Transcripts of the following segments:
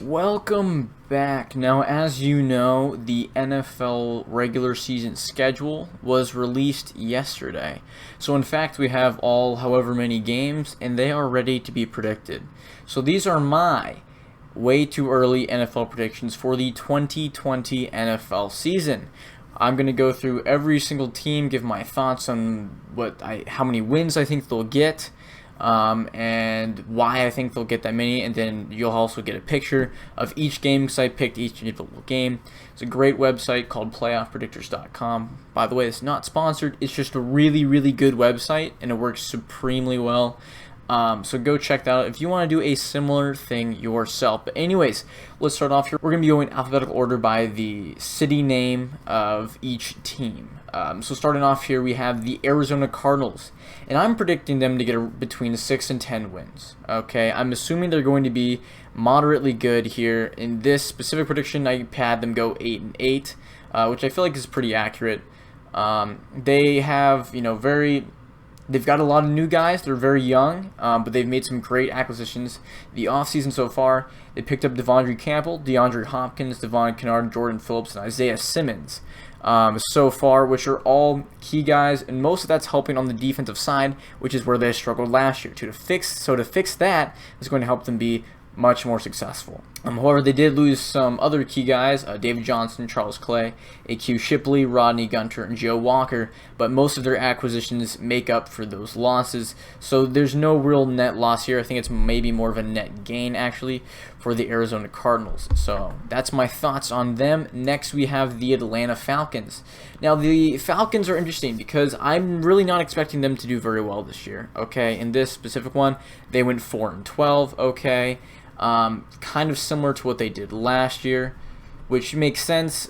Welcome back. Now, as you know, the NFL regular season schedule was released yesterday. So, in fact, we have all however many games, and they are ready to be predicted. So, these are my way too early NFL predictions for the 2020 NFL season. I'm going to go through every single team, give my thoughts on how many wins I think they'll get. And why I think they'll get that many, and then you'll also get a picture of each game because I picked each individual game. It's a great website called playoffpredictors.com. By the way, it's not sponsored. It's just a really, really good website, and it works supremely well. So go check that out if you want to do a similar thing yourself. But anyways, let's start off here. We're going to be going alphabetical order by the city name of each team. So starting off here, we have the Arizona Cardinals, and I'm predicting them to get between 6 and 10 wins. Okay, I'm assuming they're going to be moderately good here. In this specific prediction, I had them go 8 and 8, which I feel like is pretty accurate. They have, they've got a lot of new guys. They're very young, but they've made some great acquisitions the offseason so far. They picked up Devondre Campbell, DeAndre Hopkins, Devon Kennard, Jordan Phillips, and Isaiah Simmons so far, which are all key guys, and most of that's helping on the defensive side, which is where they struggled last year. To fix that is going to help them be much more successful. However, they did lose some other key guys, David Johnson, Charles Clay, A.Q. Shipley, Rodney Gunter, and Joe Walker, but most of their acquisitions make up for those losses, so there's no real net loss here. I think it's maybe more of a net gain, actually, for the Arizona Cardinals. So that's my thoughts on them. Next, we have the Atlanta Falcons. Now, the Falcons are interesting because I'm really not expecting them to do very well this year, okay? In this specific one, they went 4-12, okay? Kind of similar to what they did last year, which makes sense.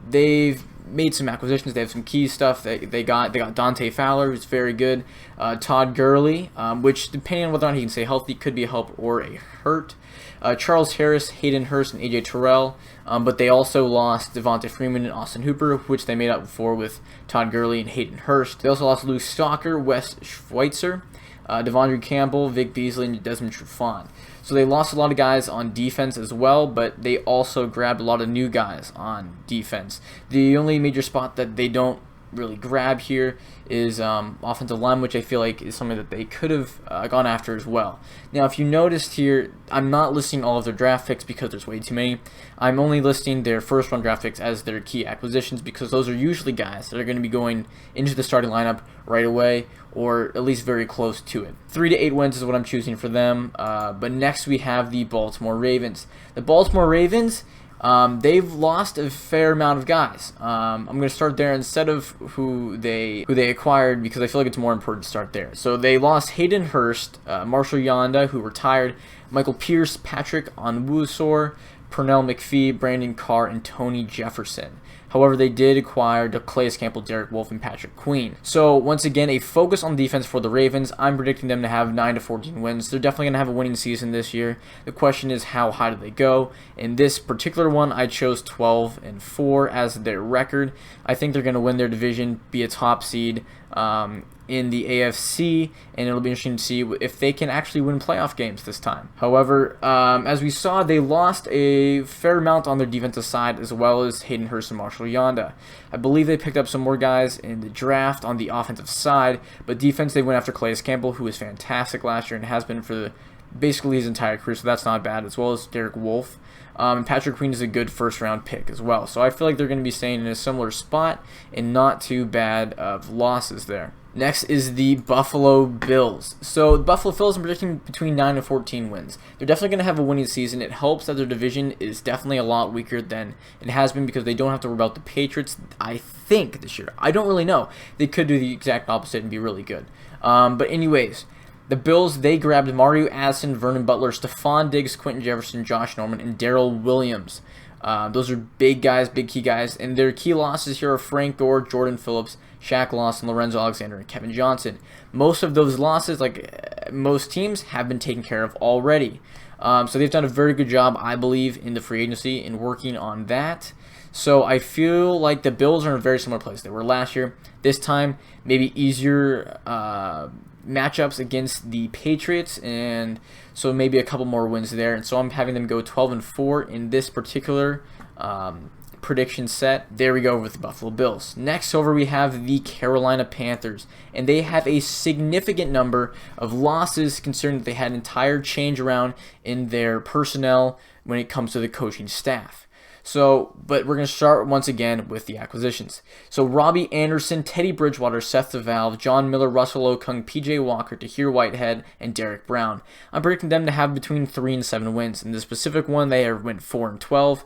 They've made some acquisitions. They have some key stuff. They got Dante Fowler, who's very good. Todd Gurley, which depending on whether or not he can stay healthy, could be a help or a hurt. Charles Harris, Hayden Hurst, and AJ Terrell, but they also lost Devonta Freeman and Austin Hooper, which they made up for with Todd Gurley and Hayden Hurst. They also lost Luke Stalker, Wes Schweitzer, Devondre Campbell, Vic Beasley, and Desmond Trufant. So they lost a lot of guys on defense as well, but they also grabbed a lot of new guys on defense. The only major spot that they don't really grab here is offensive line, which I feel like is something that they could have gone after as well. Now, if you noticed here, I'm not listing all of their draft picks because there's way too many. I'm only listing their first-round draft picks as their key acquisitions because those are usually guys that are going to be going into the starting lineup right away, or at least very close to it. 3 to 8 wins is what I'm choosing for them. But next we have the Baltimore Ravens. The Baltimore Ravens, they've lost a fair amount of guys. I'm going to start there instead of who they acquired because I feel like it's more important to start there. So they lost Hayden Hurst, Marshall Yanda, who retired, Michael Pierce, Patrick Onwuasor, Pernell McPhee, Brandon Carr, and Tony Jefferson. However, they did acquire Calais Campbell, Derek Wolfe, and Patrick Queen. So, once again, a focus on defense for the Ravens. I'm predicting them to have 9 to 14 wins. They're definitely going to have a winning season this year. The question is, how high do they go? In this particular one, I chose 12-4 as their record. I think they're going to win their division, be a top seed in the AFC, and it'll be interesting to see if they can actually win playoff games this time. However, as we saw, they lost a fair amount on their defensive side, as well as Hayden Hurst and Marshall Yanda. I believe they picked up some more guys in the draft on the offensive side, but defense, they went after Calais Campbell, who was fantastic last year and has been for basically his entire career, so that's not bad, as well as Derek Wolfe. And Patrick Queen is a good first-round pick as well. So I feel like they're going to be staying in a similar spot and not too bad of losses there. Next is the Buffalo Bills. So the Buffalo Bills are predicting between 9 and 14 wins. They're definitely going to have a winning season. It helps that their division is definitely a lot weaker than it has been because they don't have to worry about the Patriots, I think, this year. I don't really know. They could do the exact opposite and be really good. But anyways, the Bills, they grabbed Mario Addison, Vernon Butler, Stephon Diggs, Quentin Jefferson, Josh Norman, and Darrell Williams. Those are big guys, big key guys, and their key losses here are Frank Gore, Jordan Phillips, Shaq Lawson, Lorenzo Alexander, and Kevin Johnson. Most of those losses, like most teams, have been taken care of already. So they've done a very good job, I believe, in the free agency in working on that. So I feel like the Bills are in a very similar place they were last year. This time, maybe easier matchups against the Patriots, and so maybe a couple more wins there. And so I'm having them go 12-4 in this particular prediction set. There we go with the Buffalo Bills. Next over we have the Carolina Panthers, and they have a significant number of losses considering that they had an entire change around in their personnel when it comes to the coaching staff. So, but we're going to start once again with the acquisitions. So, Robbie Anderson, Teddy Bridgewater, Seth DeValve, John Miller, Russell Okung, PJ Walker, Tahir Whitehead, and Derek Brown. I'm predicting them to have between 3 and 7 wins. In the specific one, they went 4-12.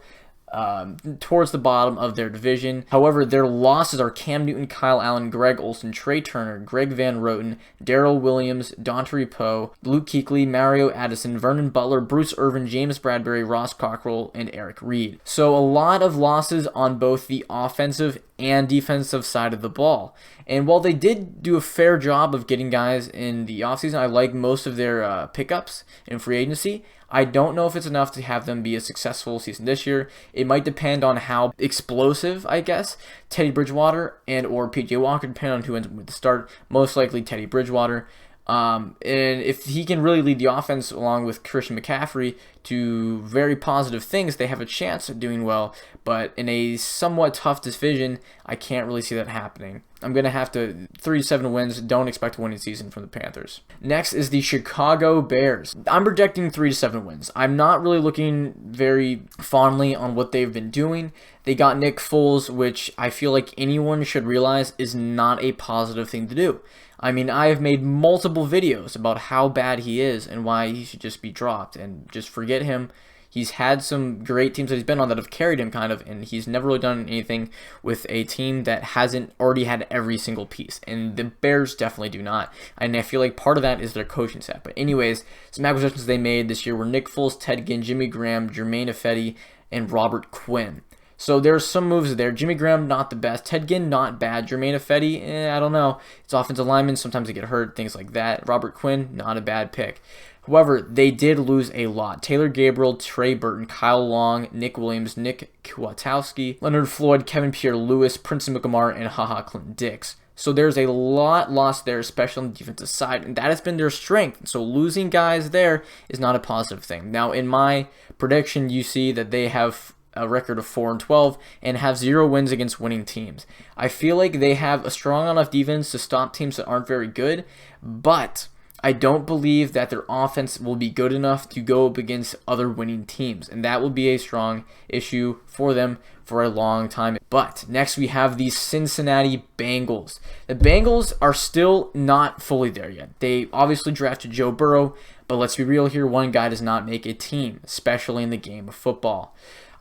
Towards the bottom of their division. However, their losses are Cam Newton, Kyle Allen, Greg Olsen, Trey Turner, Greg Van Roten, Darrell Williams, Dontre Poe, Luke Kuechly, Mario Addison, Vernon Butler, Bruce Irvin, James Bradbury, Ross Cockrell, and Eric Reed. So a lot of losses on both the offensive and defensive side of the ball. And while they did do a fair job of getting guys in the offseason, I like most of their pickups in free agency. I don't know if it's enough to have them be a successful season this year. It might depend on how explosive, I guess, Teddy Bridgewater and or PJ Walker, depending on who ends up with the start. Most likely Teddy Bridgewater. And if he can really lead the offense along with Christian McCaffrey to very positive things, they have a chance of doing well. But in a somewhat tough division, I can't really see that happening. I'm going to have to 3-7 wins. Don't expect a winning season from the Panthers. Next is the Chicago Bears. I'm projecting 3-7 wins. I'm not really looking very fondly on what they've been doing. They got Nick Foles, which I feel like anyone should realize is not a positive thing to do. I mean, I have made multiple videos about how bad he is and why he should just be dropped and just forget him. He's had some great teams that he's been on that have carried him kind of, and he's never really done anything with a team that hasn't already had every single piece. And the Bears definitely do not. And I feel like part of that is their coaching staff. But anyways, some acquisitions they made this year were Nick Foles, Ted Ginn, Jimmy Graham, Jermaine Ifedi, and Robert Quinn. So there's some moves there. Jimmy Graham, not the best. Ted Ginn, not bad. Jermaine Ifedi, I don't know. It's offensive lineman. Sometimes they get hurt, things like that. Robert Quinn, not a bad pick. However, they did lose a lot. Taylor Gabriel, Trey Burton, Kyle Long, Nick Williams, Nick Kwiatkowski, Leonard Floyd, Kevin Pierre-Louis, Prince McAmar, and HaHa Clinton-Dix. So there's a lot lost there, especially on the defensive side, and that has been their strength. So losing guys there is not a positive thing. Now, in my prediction, you see that they have a record of 4-12 and have 0 wins against winning teams. I feel like they have a strong enough defense to stop teams that aren't very good, but I don't believe that their offense will be good enough to go up against other winning teams, and that will be a strong issue for them for a long time. But next we have the Cincinnati Bengals. The Bengals are still not fully there yet. They obviously drafted Joe Burrow, but let's be real here, one guy does not make a team, especially in the game of football.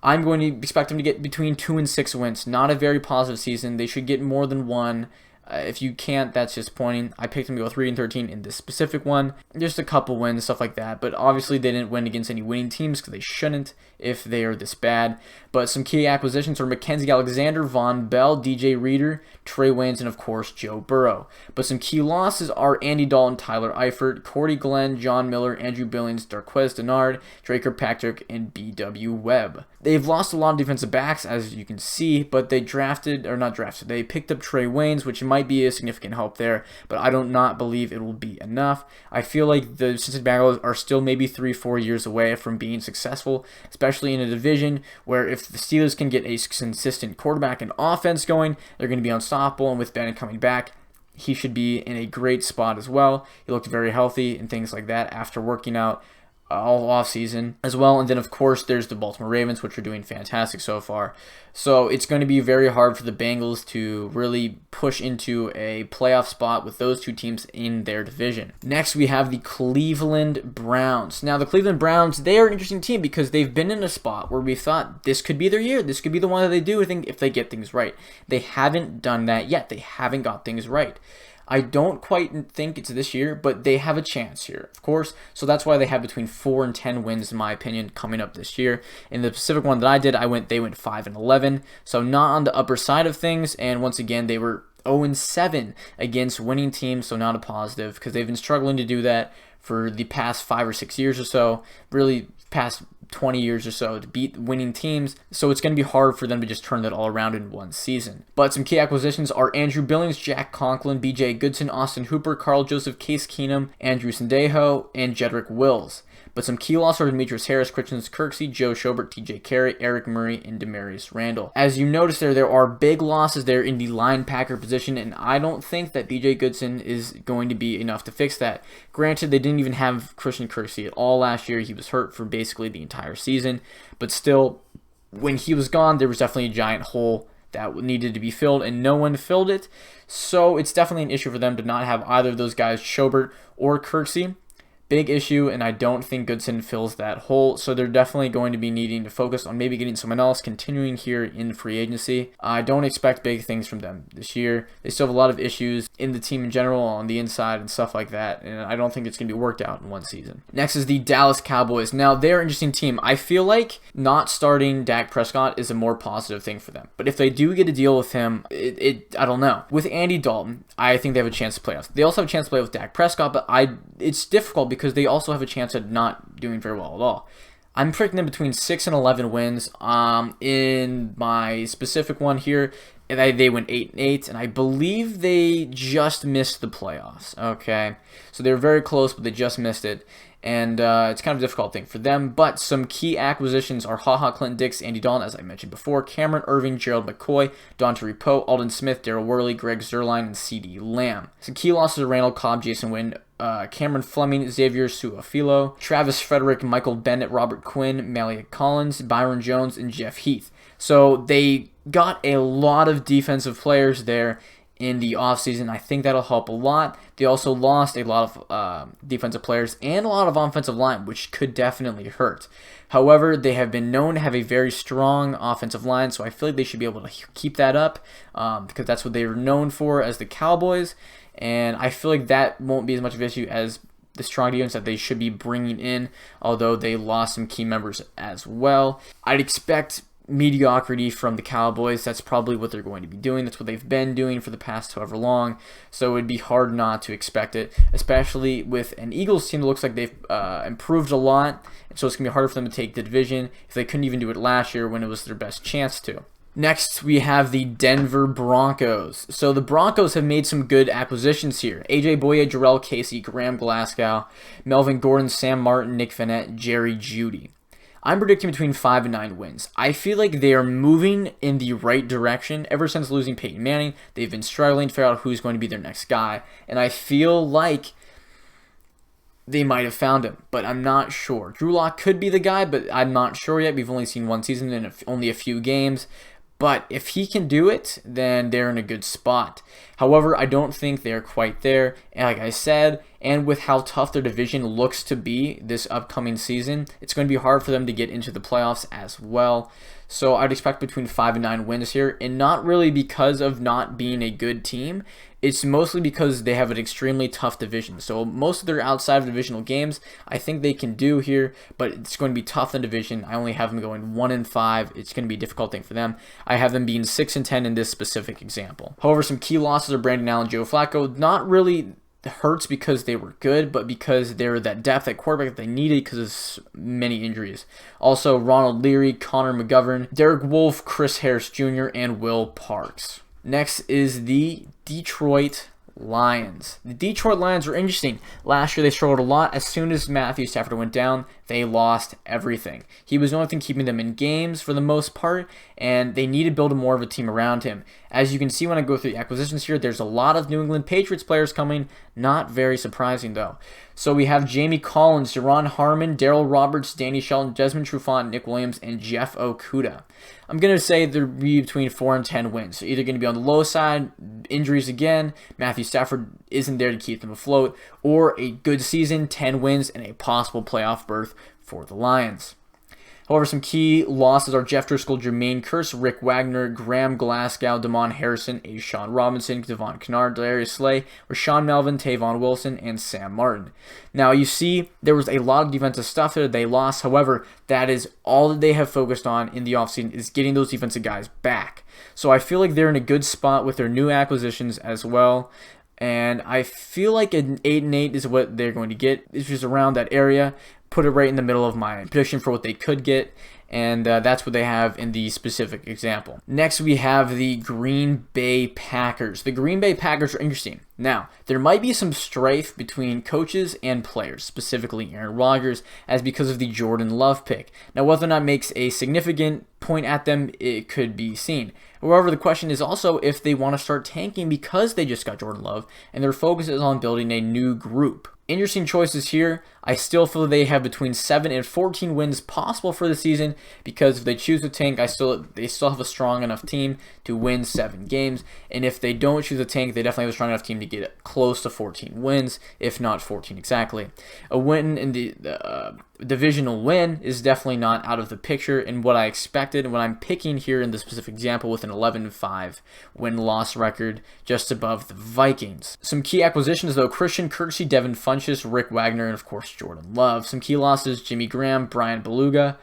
I'm going to expect them to get between 2 and 6 wins. Not a very positive season. They should get more than 1. If you can't, that's disappointing. I picked them to go 3-13 in this specific one. Just a couple wins, stuff like that. But obviously, they didn't win against any winning teams because they shouldn't if they are this bad. But some key acquisitions are Mackenzie Alexander, Von Bell, DJ Reader, Trey Waynes, and of course, Joe Burrow. But some key losses are Andy Dalton, Tyler Eifert, Cordy Glenn, John Miller, Andrew Billings, Darquez Denard, Drake Kirkpatrick, and B.W. Webb. They've lost a lot of defensive backs, as you can see, but they they picked up Trey Waynes, which might be a significant help there, but I do not believe it will be enough. I feel like the Cincinnati Bengals are still maybe 3-4 years away from being successful, especially in a division where if the Steelers can get a consistent quarterback and offense going, they're going to be unstoppable, and with Bennett coming back, he should be in a great spot as well. He looked very healthy and things like that after working out all offseason as well. And then, of course, there's the Baltimore Ravens, which are doing fantastic so far. So it's going to be very hard for the Bengals to really push into a playoff spot with those two teams in their division. Next, we have the Cleveland Browns. Now, the Cleveland Browns, they are an interesting team because they've been in a spot where we thought this could be their year. This could be the one that they do, I think, if they get things right. They haven't done that yet. They haven't got things right. I don't quite think it's this year, but they have a chance here, of course. So that's why they have between 4 and 10 wins, in my opinion, coming up this year. In the specific one that I did, they went 5-11, so not on the upper side of things. And once again, they were 0-7 against winning teams, so not a positive because they've been struggling to do that for the past 5 or 6 years or so. Really, past 20 years or so to beat winning teams, so it's going to be hard for them to just turn that all around in one season. But some key acquisitions are Andrew Billings, Jack Conklin, BJ Goodson, Austin Hooper, Carl Joseph, Case Keenum, Andrew Sendejo, and Jedrick Wills. But some key losses are Demetrius Harris, Christian Kirksey, Joe Schobert, TJ Carey, Eric Murray, and Demarius Randall. As you notice there are big losses there in the linebacker position, and I don't think that BJ Goodson is going to be enough to fix that. Granted, they didn't even have Christian Kirksey at all last year. He was hurt for basically the entire season, but still, when he was gone, there was definitely a giant hole that needed to be filled, and no one filled it. So it's definitely an issue for them to not have either of those guys, Schobert or Kirksey. Big issue, and I don't think Goodson fills that hole, so they're definitely going to be needing to focus on maybe getting someone else continuing here in free agency. I don't expect big things from them this year. They still have a lot of issues in the team in general on the inside and stuff like that, and I don't think it's going to be worked out in one season. Next is the Dallas Cowboys. Now, they're an interesting team. I feel like not starting Dak Prescott is a more positive thing for them, but if they do get a deal with him, I don't know. With Andy Dalton, I think they have a chance to play off. They also have a chance to play with Dak Prescott, but it's difficult because they also have a chance of not doing very well at all. I'm predicting them between 6 and 11 wins. In my specific one here, they went 8-8, and I believe they just missed the playoffs. Okay, so they were very close, but they just missed it. And it's kind of a difficult thing for them. But some key acquisitions are Clinton Dix, Andy Dalton, as I mentioned before, Cameron Irving, Gerald McCoy, Dontae Poe, Alden Smith, Darrell Worley, Greg Zuerlein, and CeeDee Lamb. Some key losses are Randall Cobb, Jason Wynn, Cameron Fleming, Xavier Su'a-Filo, Travis Frederick, Michael Bennett, Robert Quinn, Malia Collins, Byron Jones, and Jeff Heath. So they got a lot of defensive players there in the offseason. I think that'll help a lot. They also lost a lot of defensive players and a lot of offensive line, which could definitely hurt. However, they have been known to have a very strong offensive line, so I feel like they should be able to keep that up because that's what they were known for as the Cowboys, and I feel like that won't be as much of an issue as the strong defense that they should be bringing in, although they lost some key members as well. I'd expect mediocrity from the Cowboys. That's probably what they're going to be doing. That's what they've been doing for the past however long, so it would be hard not to expect it, especially with an Eagles team that looks like they've improved a lot, and so it's going to be harder for them to take the division if they couldn't even do it last year when it was their best chance to. Next, we have the Denver Broncos. So the Broncos have made some good acquisitions here. A.J. Boye, Jarrell Casey, Graham Glasgow, Melvin Gordon, Sam Martin, Nick Vannett, Jerry Jeudy. I'm predicting between 5 and 9 wins. I feel like they are moving in the right direction. Ever since losing Peyton Manning, they've been struggling to figure out who's going to be their next guy. And I feel like they might have found him, but I'm not sure. Drew Lock could be the guy, but I'm not sure yet. We've only seen one season and only a few games. But if he can do it, then they're in a good spot. However, I don't think they're quite there. And like I said, and with how tough their division looks to be this upcoming season, it's going to be hard for them to get into the playoffs as well. So I'd expect between 5 and 9 wins here, and not really because of not being a good team. It's mostly because they have an extremely tough division. So most of their outside of divisional games, I think they can do here, but it's going to be tough in the division. I only have them going 1-5. It's going to be a difficult thing for them. I have them being 6-10 in this specific example. However, some key losses are Brandon Allen, Joe Flacco. Not really hurts because they were good, but because they're that depth at quarterback that they needed because of many injuries. Also, Ronald Leary, Connor McGovern, Derek Wolfe, Chris Harris Jr., and Will Parks. Next is the Detroit Lions. The Detroit Lions are interesting. Last year they struggled a lot. As soon as Matthew Stafford went down, they lost everything. He was the only thing keeping them in games for the most part, and they need to build more of a team around him. As you can see when I go through the acquisitions here, there's a lot of New England Patriots players coming. Not very surprising, though. So we have Jamie Collins, Jaron Harmon, Darrell Roberts, Danny Shelton, Desmond Trufant, Nick Williams, and Jeff Okudah. I'm going to say they'll be between 4 and 10 wins. So either going to be on the low side, injuries again, Matthew Stafford isn't there to keep them afloat, or a good season, 10 wins, and a possible playoff berth for the Lions. However, some key losses are Jeff Driscoll, Jermaine Kearse, Rick Wagner, Graham Glasgow, Damon Harrison, Ashawn Robinson, Devon Kennard, Darius Slay, Rashawn Melvin, Tavon Wilson, and Sam Martin. Now, you see, there was a lot of defensive stuff there they lost. However, that is all that they have focused on in the offseason is getting those defensive guys back. So I feel like they're in a good spot with their new acquisitions as well. And I feel like an 8-8 is what they're going to get. It's just around that area. put it right in the middle of my prediction for what they could get. And that's what they have in the specific example. Next, we have the Green Bay Packers. The Green Bay Packers are interesting. Now, there might be some strife between coaches and players, specifically Aaron Rodgers, as because of the Jordan Love pick. Now, whether or not it makes a significant point at them, it could be seen. However, the question is also if they want to start tanking because they just got Jordan Love, and their focus is on building a new group. Interesting choices here. I still feel they have between 7 and 14 wins possible for the season, because if they choose to tank, they still have a strong enough team to win 7 games. And if they don't choose to tank, they definitely have a strong enough team to get close to 14 wins, if not 14 exactly. A win in the divisional win is definitely not out of the picture in what I expected when I'm picking here in the specific example with an 11-5 win-loss record just above the Vikings. Some key acquisitions though: Christian Kirksey, Devin Funchess, Rick Wagner, and of course Jordan Love. Some key losses: Jimmy Graham, Brian Bulaga,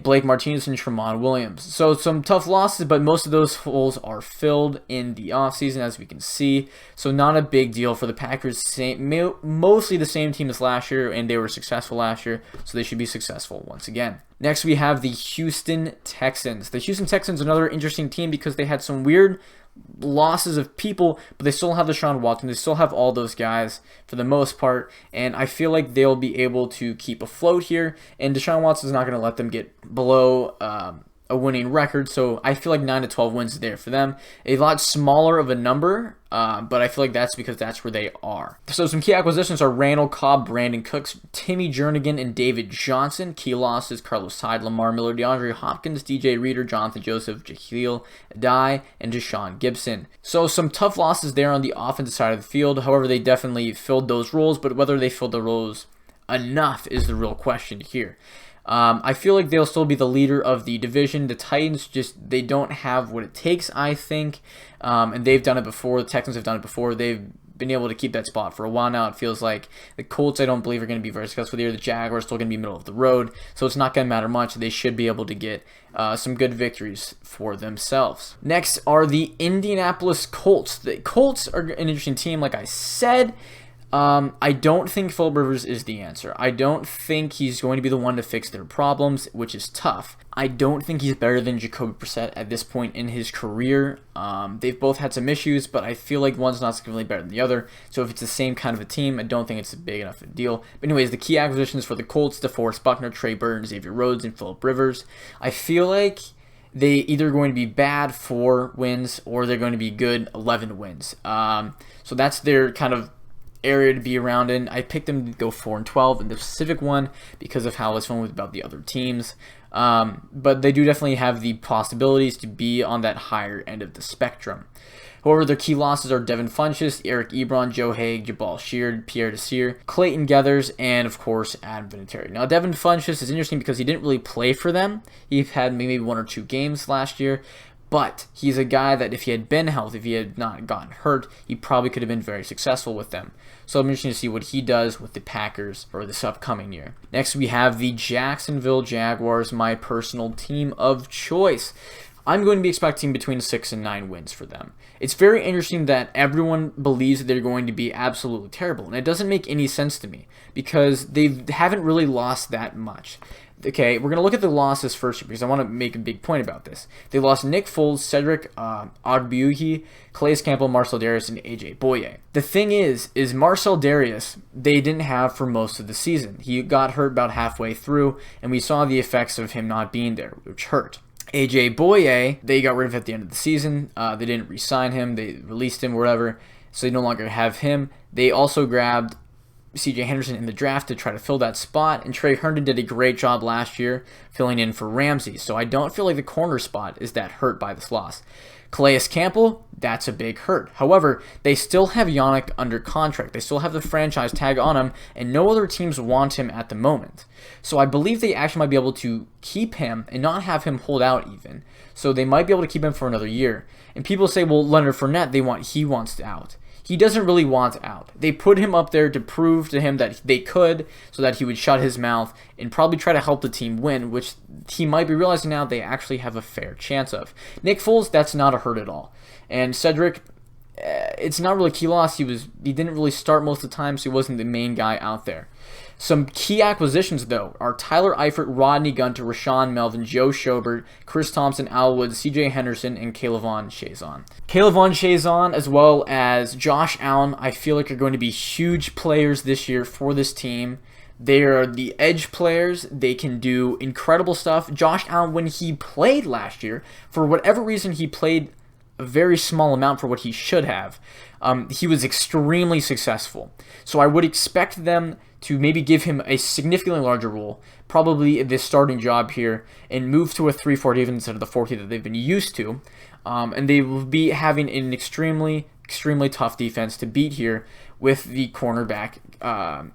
Blake Martinez, and Tramon Williams. So some tough losses, but most of those holes are filled in the offseason, as we can see. So not a big deal for the Packers. Mostly the same team as last year, and they were successful last year, so they should be successful once again. Next, we have the Houston Texans. The Houston Texans are another interesting team because they had some weird losses of people, but they still have Deshaun Watson. They still have all those guys for the most part, and I feel like they'll be able to keep afloat here, and Deshaun Watson is not going to let them get below a winning record, so I feel like 9 to 12 wins is there for them. A lot smaller of a number, but I feel like that's because that's where they are. So some key acquisitions are Randall Cobb, Brandon Cooks, Timmy Jernigan, and David Johnson. Key losses: Carlos Hyde, Lamar Miller, DeAndre Hopkins, DJ Reader, Jonathan Joseph, Jahlil Adai, and Deshaun Gibson. So some tough losses there on the offensive side of the field. However, they definitely filled those roles, but whether they filled the roles enough is the real question here. I feel like they'll still be the leader of the division. The Titans they don't have what it takes, I think, and they've done it before. The Texans have done it before. They've been able to keep that spot for a while now. It feels like the Colts, I don't believe, are going to be very successful here. The Jaguars are still going to be middle of the road, so it's not going to matter much. They should be able to get some good victories for themselves. Next are the Indianapolis Colts. The Colts are an interesting team, like I said. I don't think Philip Rivers is the answer. I don't think he's going to be the one to fix their problems, which is tough. I don't think he's better than Jacoby Brissett at this point in his career. They've both had some issues, but I feel like one's not significantly better than the other. So if it's the same kind of a team, I don't think it's a big enough a deal. But anyways, the key acquisitions for the Colts: DeForest Buckner, Trey Burton, Xavier Rhodes, and Philip Rivers. I feel like they either going to be bad 4 wins or they're going to be good 11 wins. So that's their kind of area to be around in. I picked them to go 4-12 in the specific one because of how I was feeling about the other teams. But they do definitely have the possibilities to be on that higher end of the spectrum. However, their key losses are Devin Funchess, Eric Ebron, Joe Haig, Jabal Sheard, Pierre Desir, Clayton Geathers, and of course Adam Vinatieri. Now, Devin Funchess is interesting because he didn't really play for them. He had maybe 1 or 2 games last year. But he's a guy that if he had been healthy, if he had not gotten hurt, he probably could have been very successful with them. So I'm interested to see what he does with the Packers for this upcoming year. Next, we have the Jacksonville Jaguars, my personal team of choice. I'm going to be expecting between 6 and 9 wins for them. It's very interesting that everyone believes that they're going to be absolutely terrible, and it doesn't make any sense to me because they haven't really lost that much. Okay, we're going to look at the losses first because I want to make a big point about this. They lost Nick Foles, Cedric Ogbuehi, Calais Campbell, Marcel Darius, and AJ Boye. The thing is Marcel Darius, they didn't have for most of the season. He got hurt about halfway through, and we saw the effects of him not being there, which hurt. AJ Boye, they got rid of at the end of the season. They didn't re-sign him. They released him, whatever, so they no longer have him. They also grabbed C.J. Henderson in the draft to try to fill that spot, and Trey Herndon did a great job last year filling in for Ramsey, so I don't feel like the corner spot is that hurt by this loss. Calais Campbell, that's a big hurt. However, they still have Yannick under contract. They still have the franchise tag on him, and no other teams want him at the moment. So I believe they actually might be able to keep him and not have him hold out even. So they might be able to keep him for another year. And people say, well, Leonard Fournette, he wants out. He doesn't really want out. They put him up there to prove to him that they could, so that he would shut his mouth and probably try to help the team win, which he might be realizing now they actually have a fair chance of. Nick Foles, that's not a hurt at all. And Cedric, it's not really key loss. He didn't really start most of the time, so he wasn't the main guy out there. Some key acquisitions, though, are Tyler Eifert, Rodney Gunter, Rashawn Melvin, Joe Schobert, Chris Thompson, Al Woods, C.J. Henderson, and Kayvon Chazon. Kayvon Chazon, as well as Josh Allen, I feel like are going to be huge players this year for this team. They are the edge players. They can do incredible stuff. Josh Allen, when he played last year, for whatever reason, he played a very small amount for what he should have. He was extremely successful. So I would expect them to maybe give him a significantly larger role, probably this starting job here, and move to a 3-4 defense instead of the 4 that they've been used to. And they will be having an extremely tough defense to beat here with the cornerback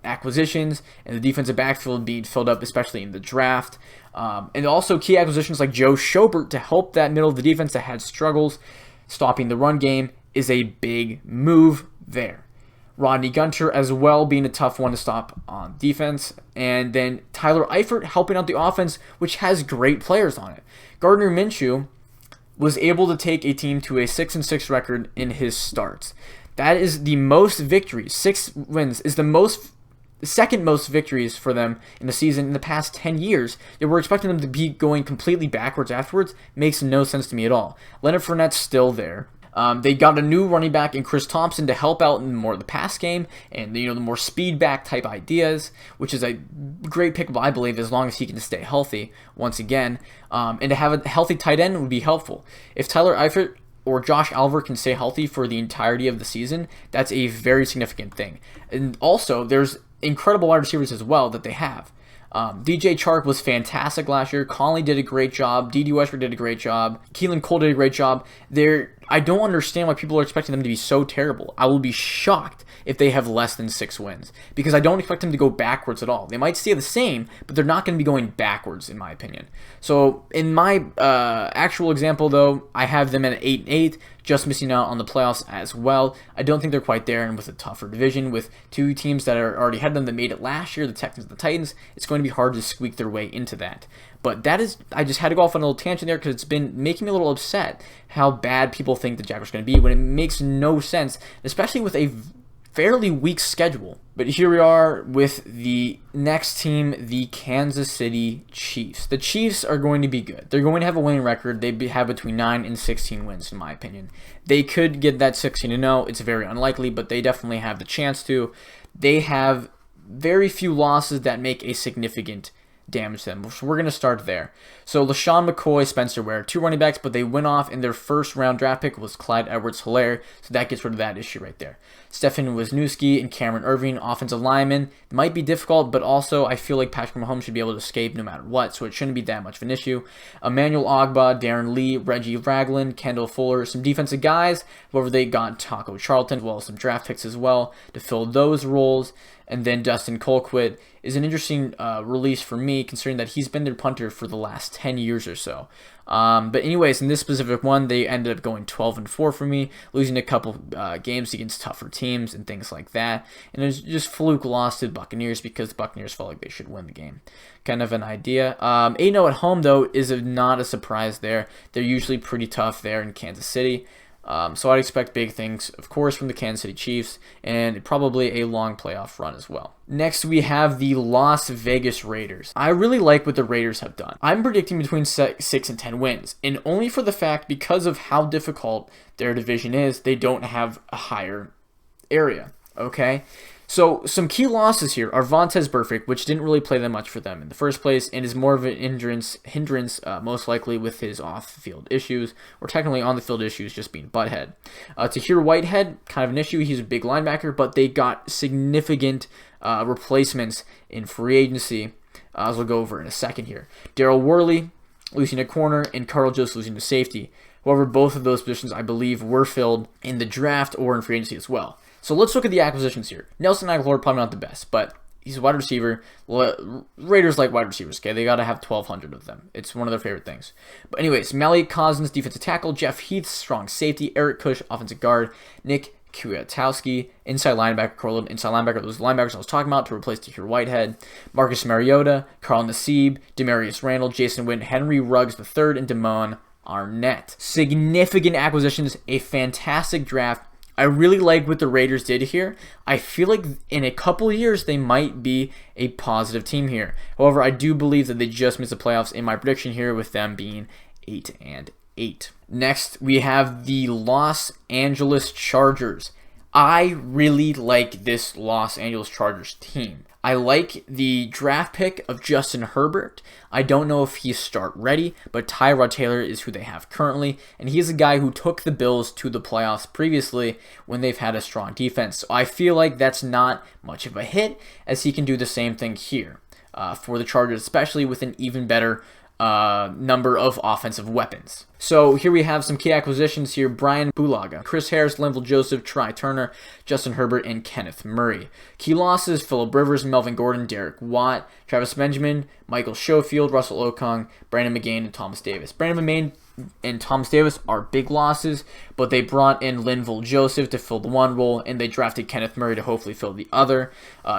acquisitions and the defensive backfield being filled up, especially in the draft. And also key acquisitions like Joe Schobert to help that middle of the defense that had struggles stopping the run game is a big move there. Rodney Gunter as well being a tough one to stop on defense. And then Tyler Eifert helping out the offense, which has great players on it. Gardner Minshew was able to take a team to a 6-6 record in his starts. That is the most victories. 6 wins is the second most victories for them in the season in the past 10 years. Yet we're expecting them to be going completely backwards afterwards. Makes no sense to me at all. Leonard Fournette's still there. They got a new running back in Chris Thompson to help out in more of the pass game and the more speed back type ideas, which is a great pickup, I believe, as long as he can stay healthy once again. And to have a healthy tight end would be helpful. If Tyler Eifert or Josh Alver can stay healthy for the entirety of the season, that's a very significant thing. And also, there's incredible wide receivers as well that they have. DJ Chark was fantastic last year. Conley did a great job. D.D. Westbrook did a great job. Keelan Cole did a great job. I don't understand why people are expecting them to be so terrible. I will be shocked if they have less than 6 wins because I don't expect them to go backwards at all. They might stay the same, but they're not going to be going backwards, in my opinion. So in my actual example, though, I have them at 8-8, just missing out on the playoffs as well. I don't think they're quite there, and with a tougher division, with 2 teams that are already ahead of them that made it last year, the Texans and the Titans, it's going to be hard to squeak their way into that. But I just had to go off on a little tangent there because it's been making me a little upset how bad people think the Jaguars are going to be when it makes no sense, especially with a fairly weak schedule. But here we are with the next team, the Kansas City Chiefs. The Chiefs are going to be good. They're going to have a winning record. They have between 9 and 16 wins, in my opinion. They could get that 16-0. It's very unlikely, but they definitely have the chance to. They have very few losses that make a significant damage to them. So we're going to start there. So LaShawn McCoy, Spencer Ware, 2 running backs, but they went off, and their first round draft pick was Clyde Edwards-Helaire, so that gets rid of that issue right there. Stefan Wisniewski and Cameron Irving, offensive linemen. It might be difficult, but also I feel like Patrick Mahomes should be able to escape no matter what, so it shouldn't be that much of an issue. Emmanuel Ogbah, Darren Lee, Reggie Ragland, Kendall Fuller, some defensive guys. However, they got Taco Charlton, as well as some draft picks as well to fill those roles. And then Dustin Colquitt is an interesting release for me, considering that he's been their punter for the last 10 years or so. But anyways, in this specific one, they ended up going 12-4 for me, losing a couple games against tougher teams and things like that. And it was just fluke loss to the Buccaneers because the Buccaneers felt like they should win the game. Kind of an idea. 8-0 at home, though, is not a surprise there. They're usually pretty tough there in Kansas City. So I'd expect big things, of course, from the Kansas City Chiefs, and probably a long playoff run as well. Next, we have the Las Vegas Raiders. I really like what the Raiders have done. I'm predicting between 6 and 10 wins, and only for the fact because of how difficult their division is, they don't have a higher area, okay? So some key losses here are Vontaze Burfict, which didn't really play that much for them in the first place, and is more of an hindrance most likely with his off-field issues, or technically on-the-field issues, just being butthead. Tahir Whitehead, kind of an issue. He's a big linebacker, but they got significant replacements in free agency, as we'll go over in a second here. Daryl Worley losing a corner, and Carl Jost losing a safety. However, both of those positions, I believe, were filled in the draft or in free agency as well. So let's look at the acquisitions here. Nelson Aguilar, probably not the best, but he's a wide receiver. Raiders like wide receivers, okay? They got to have 1,200 of them. It's one of their favorite things. But anyways, Malik Cousins, defensive tackle. Jeff Heath, strong safety. Eric Kush, offensive guard. Nick Kwiatkowski, inside linebacker. Corlin, inside linebacker. Those linebackers I was talking about to replace Tahir Whitehead. Marcus Mariota, Carl Nassib, Demarius Randall, Jason Witten, Henry Ruggs III, and Damon Arnett. Significant acquisitions, a fantastic draft. I really like what the Raiders did here. I feel like in a couple years they might be a positive team here. However, I do believe that they just missed the playoffs in my prediction here with them being 8-8. Next, we have the Los Angeles Chargers. I really like this Los Angeles Chargers team. I like the draft pick of Justin Herbert. I don't know if he's start ready, but Tyrod Taylor is who they have currently, and he's a guy who took the Bills to the playoffs previously when they've had a strong defense. So I feel like that's not much of a hit, as he can do the same thing here for the Chargers, especially with an even better number of offensive weapons. So here we have some key acquisitions here: Brian Bulaga, Chris Harris, Linval Joseph, Try Turner, Justin Herbert, and Kenneth Murray. Key losses: Phillip Rivers, Melvin Gordon, Derek Watt, Travis Benjamin, Michael Schofield, Russell Okung, Brandon McGain, and Thomas Davis. Brandon McGain and Thomas Davis are big losses, but they brought in Linval Joseph to fill the one role, and they drafted Kenneth Murray to hopefully fill the other.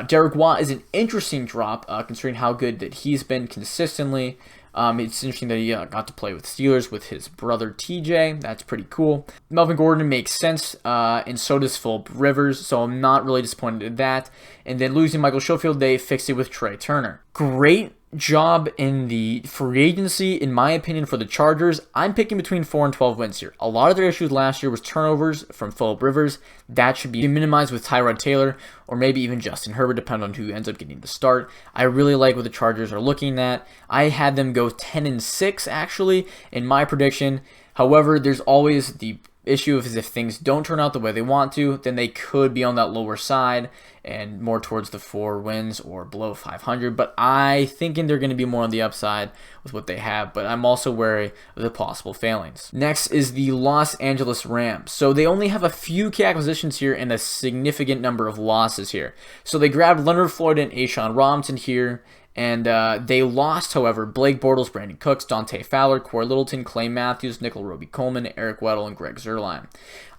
Derek Watt is an interesting drop, considering how good that he's been consistently. It's interesting that he got to play with Steelers with his brother TJ. That's pretty cool. Melvin Gordon makes sense, and so does Phillip Rivers, so I'm not really disappointed in that. And then losing Michael Schofield, they fixed it with Trey Turner. Great job in the free agency, in my opinion, for the Chargers. I'm picking between 4 and 12 wins here. A lot of their issues last year was turnovers from Phillip Rivers. That should be minimized with Tyrod Taylor or maybe even Justin Herbert, depending on who ends up getting the start. I really like what the Chargers are looking at. I had them go 10-6 actually in my prediction. However, there's always the issue of if things don't turn out the way they want to, then they could be on that lower side and more towards the 4 wins or below 500. But I thinking they're going to be more on the upside with what they have, but I'm also wary of the possible failings. Next is the Los Angeles Rams. So they only have a few key acquisitions here and a significant number of losses here. So they grabbed Leonard Floyd and Ashawn Robinson here. And they lost, however, Blake Bortles, Brandon Cooks, Dante Fowler, Corey Littleton, Clay Matthews, Nickel Roby-Coleman, Eric Weddle, and Greg Zuerlein.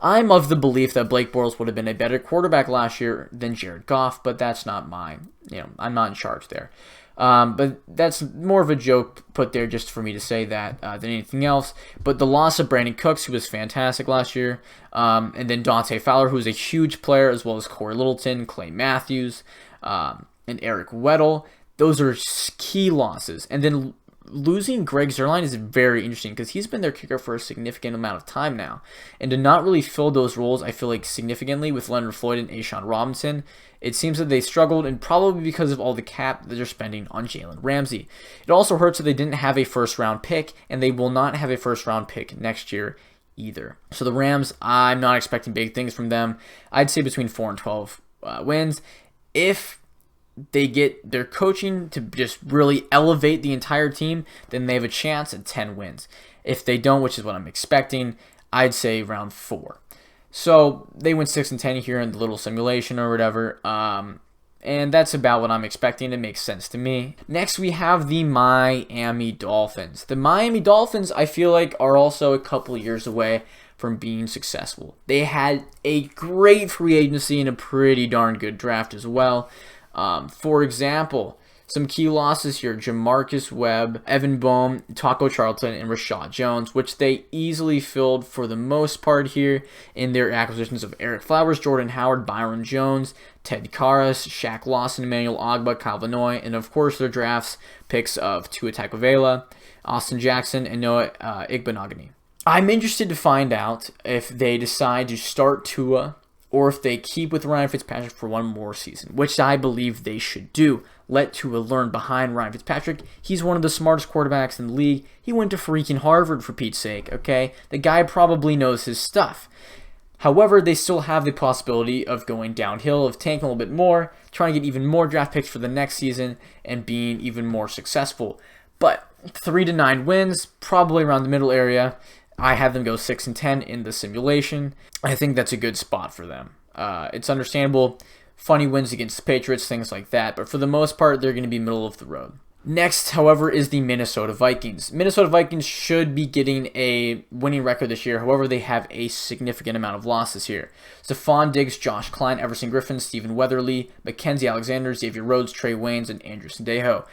I'm of the belief that Blake Bortles would have been a better quarterback last year than Jared Goff, but that's not mine. I'm not in charge there. But that's more of a joke put there just for me to say that than anything else. But the loss of Brandon Cooks, who was fantastic last year, and then Dante Fowler, who was a huge player, as well as Corey Littleton, Clay Matthews, and Eric Weddle. Those are key losses. And then losing Greg Zuerlein is very interesting because he's been their kicker for a significant amount of time now. And to not really fill those roles, I feel like significantly with Leonard Floyd and Ashawn Robinson, it seems that they struggled, and probably because of all the cap that they're spending on Jalen Ramsey. It also hurts that they didn't have a first-round pick, and they will not have a first-round pick next year either. So the Rams, I'm not expecting big things from them. I'd say between 4 and 12 wins. If they get their coaching to just really elevate the entire team, then they have a chance at 10 wins. If they don't, which is what I'm expecting, I'd say around 4. So they went 6-10 here in the little simulation or whatever. And that's about what I'm expecting. It makes sense to me. Next, we have the Miami Dolphins. The Miami Dolphins, I feel like, are also a couple years away from being successful. They had a great free agency and a pretty darn good draft as well. For example, some key losses here: Jamarcus Webb, Evan Boehm, Taco Charlton, and Rashad Jones, which they easily filled for the most part here in their acquisitions of Eric Flowers, Jordan Howard, Byron Jones, Ted Karras, Shaq Lawson, Emmanuel Ogbah, Kyle Van Noy, and of course their drafts picks of Tua Tagovailoa, Austin Jackson, and Noah Igbenogany. I'm interested to find out if they decide to start Tua or if they keep with Ryan Fitzpatrick for one more season, which I believe they should do. Let Tua learn behind Ryan Fitzpatrick. He's one of the smartest quarterbacks in the league. He went to freaking Harvard, for Pete's sake, okay? The guy probably knows his stuff. However, they still have the possibility of going downhill, of tanking a little bit more, trying to get even more draft picks for the next season, and being even more successful. But 3 to 9 wins, probably around the middle area. I have them go 6-10 in the simulation. I think that's a good spot for them. It's understandable. Funny wins against the Patriots, things like that. But for the most part, they're going to be middle of the road. Next, however, is the Minnesota Vikings. Minnesota Vikings should be getting a winning record this year. However, they have a significant amount of losses here. Stephon Diggs, Josh Klein, Everson Griffin, Stephen Weatherly, Mackenzie Alexander, Xavier Rhodes, Trey Waynes, and Andrew Sendejo.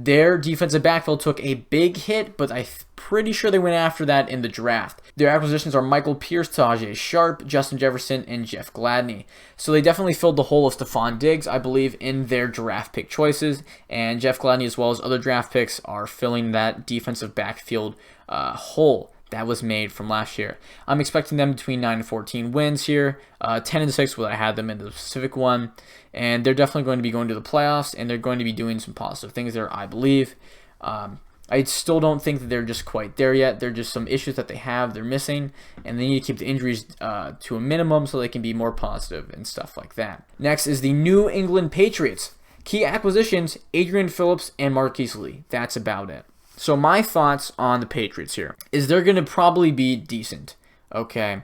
Their defensive backfield took a big hit, but I'm pretty sure they went after that in the draft. Their acquisitions are Michael Pierce, Tajay Sharp, Justin Jefferson, and Jeff Gladney. So they definitely filled the hole of Stephon Diggs, I believe, in their draft pick choices. And Jeff Gladney, as well as other draft picks, are filling that defensive backfield hole that was made from last year. I'm expecting them between 9 and 14 wins here. 10 and 6 where I had them in the Pacific one. And they're definitely going to be going to the playoffs, and they're going to be doing some positive things there, I believe. I still don't think that they're just quite there yet. There are just some issues that they have, they're missing, and they need to keep the injuries to a minimum so they can be more positive and stuff like that. Next is the New England Patriots. Key acquisitions, Adrian Phillips and Marquise Lee. That's about it. So my thoughts on the Patriots here is they're going to probably be decent, okay?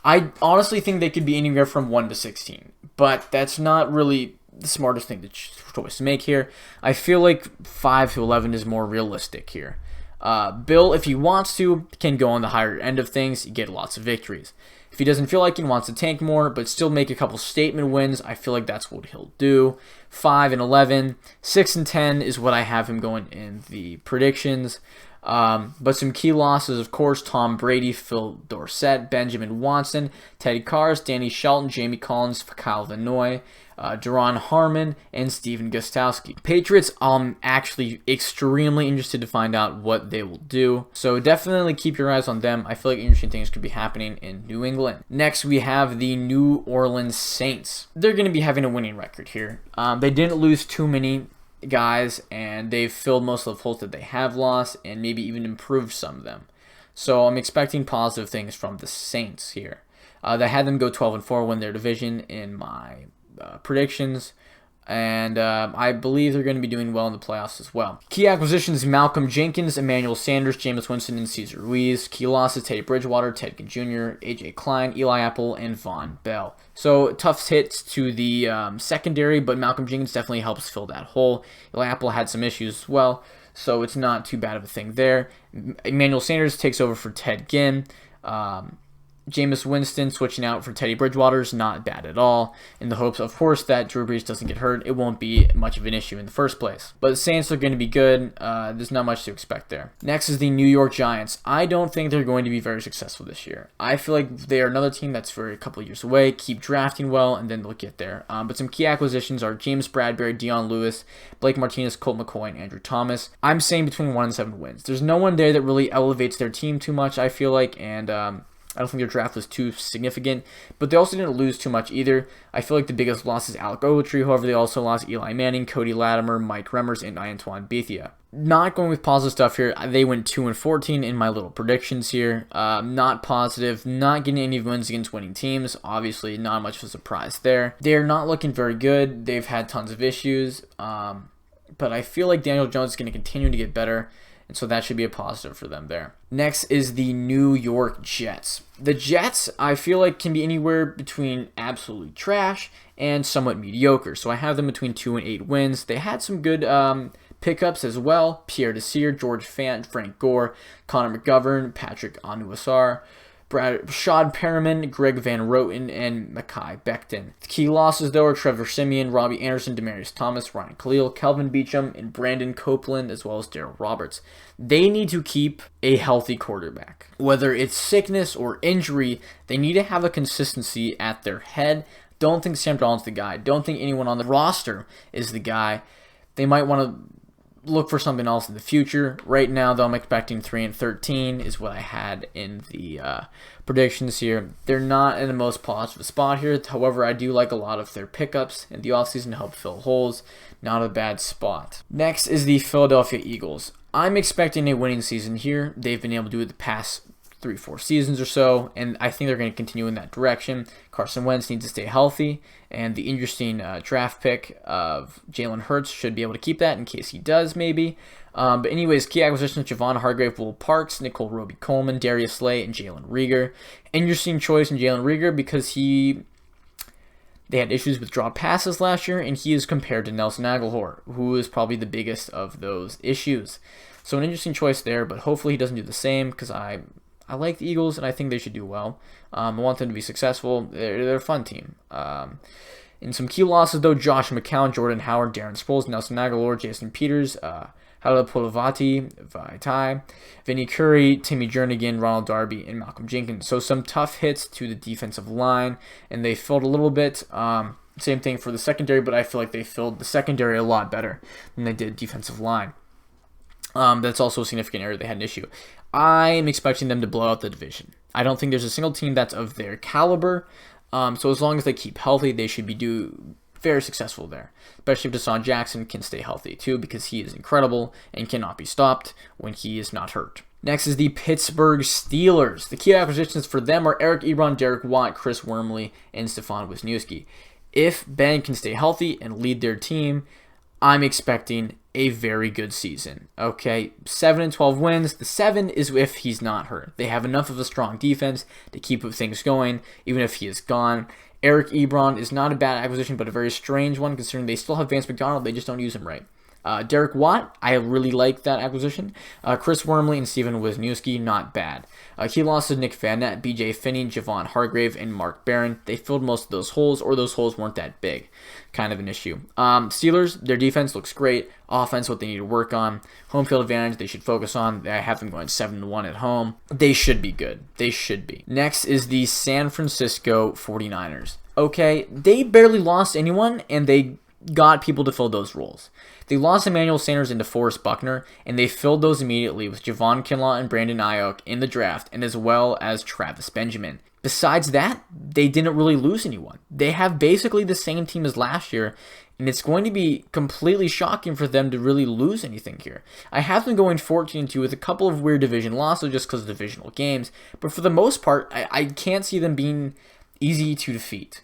I honestly think they could be anywhere from 1 to 16, but that's not really the smartest thing choice to make here. I feel like 5 to 11 is more realistic here. Bill, if he wants to, can go on the higher end of things, get lots of victories. If he doesn't feel like he wants to tank more, but still make a couple statement wins, I feel like that's what he'll do. 5 and 11, 6 and 10 is what I have him going in the predictions. But some key losses, of course, Tom Brady, Phil Dorsett, Benjamin Watson, Teddy Cars, Danny Shelton, Jamie Collins, Kyle Van Noy, Duron Harmon, and Steven Gostkowski. Patriots, I'm actually extremely interested to find out what they will do. So definitely keep your eyes on them. I feel like interesting things could be happening in New England. Next, we have the New Orleans Saints. They're going to be having a winning record here. They didn't lose too many guys, and they've filled most of the holes that they have lost and maybe even improved some of them. So I'm expecting positive things from the Saints here. They had them go 12 and 4, win their division in my predictions, and I believe they're going to be doing well in the playoffs as well. Key acquisitions, Malcolm Jenkins, Emmanuel Sanders, Jameis Winston, and Cesar Ruiz. Key losses, Teddy Bridgewater, Ted Ginn Jr., A.J. Klein, Eli Apple, and Von Bell. So tough hits to the secondary, but Malcolm Jenkins definitely helps fill that hole. Eli Apple had some issues as well, so it's not too bad of a thing there. Emmanuel Sanders takes over for Ted Ginn. Jameis Winston switching out for Teddy Bridgewater is not bad at all. In the hopes, of course, that Drew Brees doesn't get hurt, it won't be much of an issue in the first place. But the Saints are going to be good. There's not much to expect there. Next is the New York Giants. I don't think they're going to be very successful this year. I feel like they are another team that's for a couple of years away. Keep drafting well, and then they'll get there. But some key acquisitions are James Bradbury, Dion Lewis, Blake Martinez, Colt McCoy, and Andrew Thomas. I'm saying between 1 and 7 wins. There's no one there that really elevates their team too much, I feel like, and I don't think their draft was too significant, but they also didn't lose too much either. I feel like the biggest loss is Alec Ogletree. However, they also lost Eli Manning, Cody Latimer, Mike Remmers, and Antoine Bethea. Not going with positive stuff here. They went 2 and 14 in my little predictions here. Not positive. Not getting any wins against winning teams. Obviously, not much of a surprise there. They're not looking very good. They've had tons of issues, but I feel like Daniel Jones is going to continue to get better. And so that should be a positive for them there. Next is the New York Jets. The Jets, I feel like, can be anywhere between absolutely trash and somewhat mediocre. So I have them between 2 and 8 wins. They had some good pickups as well. Pierre Desir, George Fant, Frank Gore, Connor McGovern, Patrick Onwuasor, Rashad Perriman, Greg Van Roten, and Mekhi Becton. The key losses, though, are Trevor Siemian, Robbie Anderson, Demaryius Thomas, Ryan Khalil, Kelvin Beachum, and Brandon Copeland, as well as Darrell Roberts. They need to keep a healthy quarterback. Whether it's sickness or injury, they need to have a consistency at their head. Don't think Sam Darnold's the guy. Don't think anyone on the roster is the guy. They might want to look for something else in the future. Right now, though, I'm expecting 3 and 13 is what I had in the predictions here. They're not in the most positive spot here. However, I do like a lot of their pickups in the offseason to help fill holes. Not a bad spot. Next is the Philadelphia Eagles. I'm expecting a winning season here. They've been able to do it the past 3-4 seasons or so, and I think they're going to continue in that direction. Carson Wentz needs to stay healthy, and the interesting draft pick of Jalen Hurts should be able to keep that in case he does, maybe. But anyways, key acquisitions, Javon Hargrave, Will Parks, Nicole Roby-Coleman, Darius Slay, and Jalen Reagor. Interesting choice in Jalen Reagor because they had issues with drop passes last year, and he is compared to Nelson Aguilar, who is probably the biggest of those issues. So an interesting choice there, but hopefully he doesn't do the same because I like the Eagles, and I think they should do well. I want them to be successful. They're a fun team. In some key losses, though, Josh McCown, Jordan Howard, Darren Sproles, Nelson Aguilar, Jason Peters, Hala Polavati, Vaitai, Vinny Curry, Timmy Jernigan, Ronald Darby, and Malcolm Jenkins. So some tough hits to the defensive line, and they filled a little bit. Same thing for the secondary, but I feel like they filled the secondary a lot better than they did defensive line. That's also a significant area they had an issue. I'm expecting them to blow out the division. I don't think there's a single team that's of their caliber. So as long as they keep healthy, they should be very successful there. Especially if Deshaun Jackson can stay healthy too, because he is incredible and cannot be stopped when he is not hurt. Next is the Pittsburgh Steelers. The key acquisitions for them are Eric Ebron, Derek Watt, Chris Wormley, and Stephon Wisniewski. If Ben can stay healthy and lead their team, I'm expecting a very good season. Okay, 7-12 wins. The 7 is if he's not hurt. They have enough of a strong defense to keep things going, even if he is gone. Eric Ebron is not a bad acquisition, but a very strange one considering they still have Vance McDonald. They just don't use him right. Derek Watt, I really like that acquisition. Chris Wormley and Steven Wisniewski, not bad. Key losses Nick Van Nett, BJ Finney, Javon Hargrave, and Mark Barron. They filled most of those holes, or those holes weren't that big. Kind of an issue. Steelers, their defense looks great. Offense, what they need to work on. Home field advantage, they should focus on. I have them going 7-1 at home. They should be good. They should be. Next is the San Francisco 49ers. Okay, they barely lost anyone, and they got people to fill those roles. They lost Emmanuel Sanders into Forrest Buckner, and they filled those immediately with Javon Kinlaw and Brandon Ayuk in the draft, and as well as Travis Benjamin. Besides that, they didn't really lose anyone. They have basically the same team as last year, and it's going to be completely shocking for them to really lose anything here. I have them going 14-2 with a couple of weird division losses just because of divisional games, but for the most part, I can't see them being easy to defeat.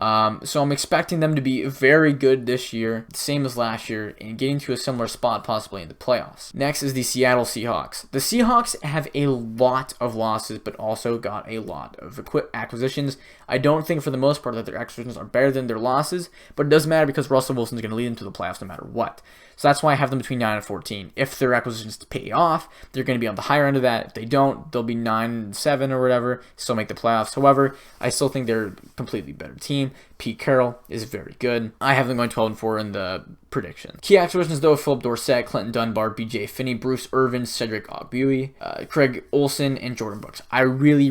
So I'm expecting them to be very good this year, same as last year, and getting to a similar spot possibly in the playoffs. Next is the Seattle Seahawks. The Seahawks have a lot of losses, but also got a lot of acquisitions. I don't think for the most part that their acquisitions are better than their losses, but it doesn't matter because Russell Wilson's going to lead them to the playoffs no matter what. So that's why I have them between 9 and 14. If their acquisitions pay off, they're going to be on the higher end of that. If they don't, they'll be 9 and 7 or whatever, still make the playoffs. However, I still think they're a completely better team. Pete Carroll is very good. I have them going 12 and 4 in the prediction. Key acquisitions though: Philip Dorsett, Clinton Dunbar, BJ Finney, Bruce Irvin, Cedric Ogbuie, Craig Olsen, and Jordan Brooks. I really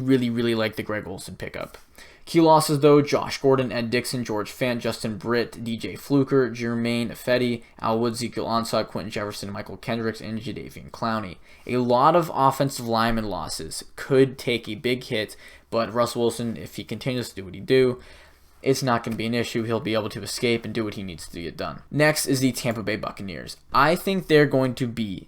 like the Greg Olsen pickup. Key losses though: Josh Gordon, Ed Dixon, George Fant, Justin Britt, DJ Fluker, Jermaine Ifedi, Al Woods, Ezekiel Ansah, Quentin Jefferson, Michael Kendricks, and Jadeveon Clowney. A lot of offensive lineman losses. Could take a big hit, but Russell Wilson, if he continues to do what he do, it's not going to be an issue. He'll be able to escape and do what he needs to get done. Next is the Tampa Bay Buccaneers. I think they're going to be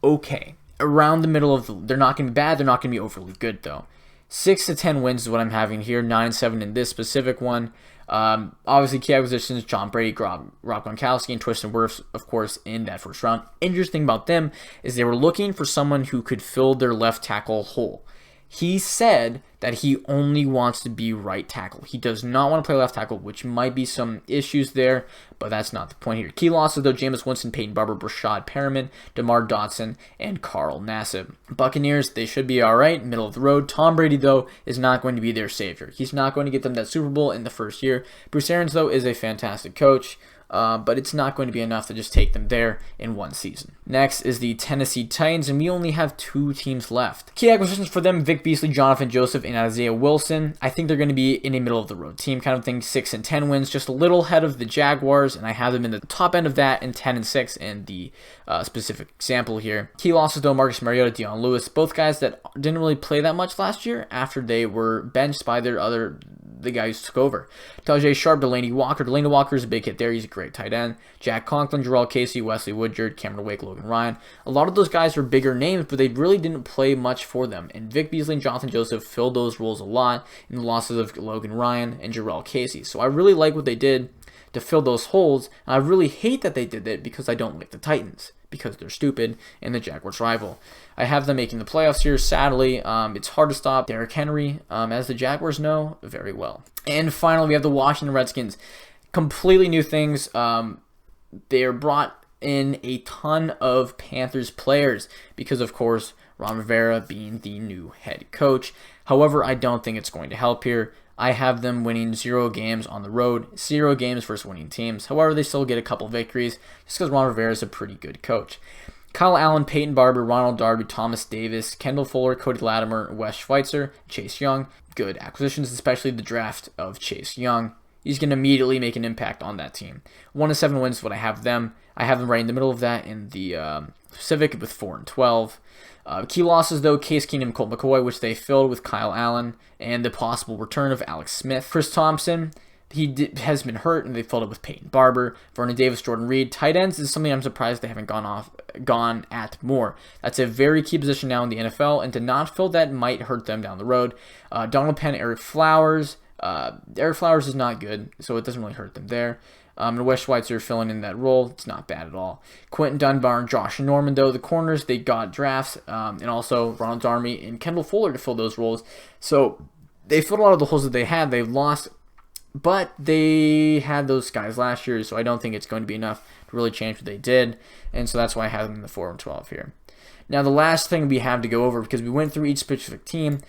okay. Around the middle of the... They're not going to be bad. They're not going to be overly good, though. 6-10 wins is what I'm having here. 9-7 in this specific one. Obviously, key acquisitions: John Brady, Rob Gronkowski, and Tristan Wirfs, of course, in that first round. Interesting about them is they were looking for someone who could fill their left tackle hole. He said that he only wants to be right tackle. He does not want to play left tackle, which might be some issues there, but that's not the point here. Key losses, though: Jameis Winston, Peyton Barber, Brashad Perriman, DeMar Dotson, and Carl Nassib. Buccaneers, they should be all right, middle of the road. Tom Brady, though, is not going to be their savior. He's not going to get them that Super Bowl in the first year. Bruce Arians, though, is a fantastic coach. But it's not going to be enough to just take them there in one season. Next is the Tennessee Titans, and we only have 2 teams left. Key acquisitions for them: Vic Beasley, Jonathan Joseph, and Isaiah Wilson. I think they're going to be in a middle-of-the-road team kind of thing, 6-10 wins, just a little ahead of the Jaguars, and I have them in the top end of that in 10-6 in the specific example here. Key losses, though: Marcus Mariota, Dion Lewis, both guys that didn't really play that much last year after they were benched by the guys who took over. Tajay Sharp, Delaney Walker. Delaney Walker is a big hit there. He's a great tight end. Jack Conklin, Jarrell Casey, Wesley Woodyard, Cameron Wake, Logan Ryan. A lot of those guys were bigger names, but they really didn't play much for them. And Vic Beasley and Jonathan Joseph filled those roles a lot in the losses of Logan Ryan and Jarrell Casey. So I really like what they did to fill those holes. And I really hate that they did it because I don't like the Titans, because they're stupid and the Jaguars rival. I have them making the playoffs here. Sadly, it's hard to stop Derrick Henry, as the Jaguars know very well. And finally, we have the Washington Redskins. Completely new things. They are brought in a ton of Panthers players because, of course, Ron Rivera being the new head coach. However, I don't think it's going to help here. I have them winning 0 games on the road, 0 games versus winning teams. However, they still get a couple victories just because Ron Rivera is a pretty good coach. Kyle Allen, Peyton Barber, Ronald Darby, Thomas Davis, Kendall Fuller, Cody Latimer, Wes Schweitzer, Chase Young. Good acquisitions, especially the draft of Chase Young. He's going to immediately make an impact on that team. 1-7 wins is what I have them. I have them right in the middle of that in the Pacific with 4-12. Key losses, though, Case Keenum, Colt McCoy, which they filled with Kyle Allen, and the possible return of Alex Smith. Chris Thompson, has been hurt, and they filled it with Peyton Barber. Vernon Davis, Jordan Reed. Tight ends is something I'm surprised they haven't gone at more. That's a very key position now in the NFL, and to not fill that might hurt them down the road. Donald Penn, Eric Flowers. Eric Flowers is not good, so it doesn't really hurt them there. And Wes Schweitzer filling in that role, it's not bad at all. Quentin Dunbar and Josh Norman, though, the corners, they got drafts, and also Ronald Darby and Kendall Fuller to fill those roles. So they filled a lot of the holes that they had. They've lost, but they had those guys last year, so I don't think it's going to be enough to really change what they did, and so that's why I have them in the 4-12 here. Now, the last thing we have to go over, because we went through each specific team,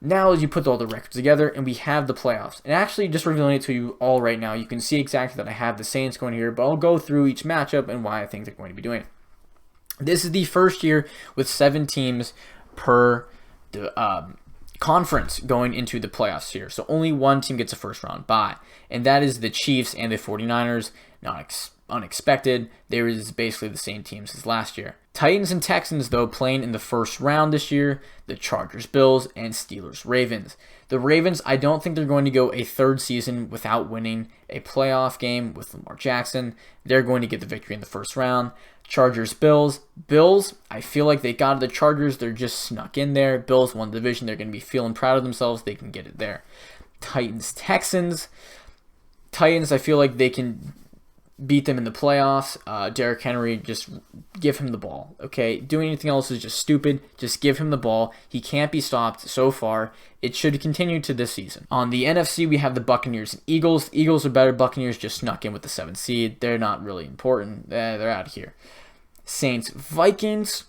now you put all the records together, and we have the playoffs. And actually, just revealing it to you all right now, you can see exactly that I have the Saints going here, but I'll go through each matchup and why I think they're going to be doing it. This is the first year with 7 teams per conference going into the playoffs here. So only one team gets a first-round bye, and that is the Chiefs and the 49ers. Not unexpected. There is basically the same teams as last year. Titans and Texans, though, playing in the first round this year. The Chargers, Bills, and Steelers, Ravens. The Ravens, I don't think they're going to go a third season without winning a playoff game with Lamar Jackson. They're going to get the victory in the first round. Chargers, Bills. Bills, I feel like they got the Chargers. They're just snuck in there. Bills won the division. They're going to be feeling proud of themselves. They can get it there. Titans, Texans. Titans, I feel like they can beat them in the playoffs. Derrick Henry, just give him the ball, okay? Doing anything else is just stupid. Just give him the ball. He can't be stopped so far. It should continue to this season. On the NFC, we have the Buccaneers and Eagles. The Eagles are better. Buccaneers just snuck in with the 7th seed. They're not really important. They're out of here. Saints, Vikings.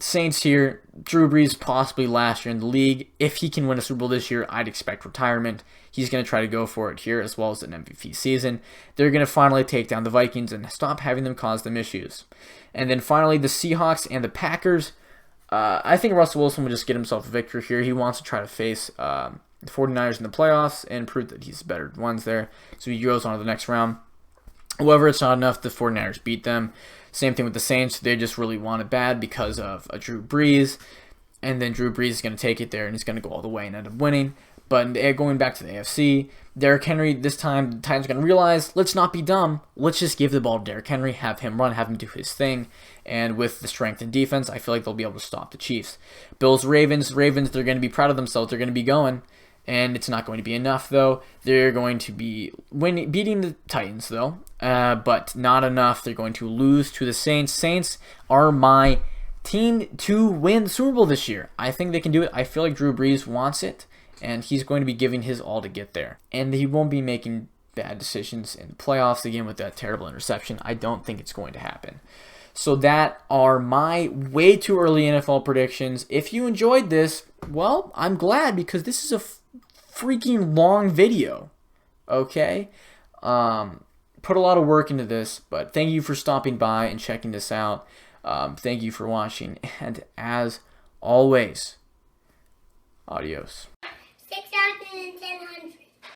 Saints here, Drew Brees possibly last year in the league. If he can win a Super Bowl this year, I'd expect retirement. He's going to try to go for it here as well as an MVP season. They're going to finally take down the Vikings and stop having them cause them issues. And then finally, the Seahawks and the Packers. I think Russell Wilson will just get himself a victory here. He wants to try to face the 49ers in the playoffs and prove that he's better ones there. So he goes on to the next round. However, it's not enough. The 49ers beat them. Same thing with the Saints. They just really want it bad because of Drew Brees. And then Drew Brees is going to take it there, and he's going to go all the way and end up winning. But going back to the AFC, Derrick Henry, this time the Titans are going to realize, let's not be dumb. Let's just give the ball to Derrick Henry, have him run, have him do his thing. And with the strength in defense, I feel like they'll be able to stop the Chiefs. Bills, Ravens, they're going to be proud of themselves. They're going to be going. And it's not going to be enough, though. They're going to be beating the Titans, though, but not enough. They're going to lose to the Saints. Saints are my team to win the Super Bowl this year. I think they can do it. I feel like Drew Brees wants it, and he's going to be giving his all to get there. And he won't be making bad decisions in the playoffs again with that terrible interception. I don't think it's going to happen. So that are my way too early NFL predictions. If you enjoyed this, well, I'm glad because this is a freaking long video, okay? Put a lot of work into this, but thank you for stopping by and checking this out. Thank you for watching, and as always, adios. 6,700.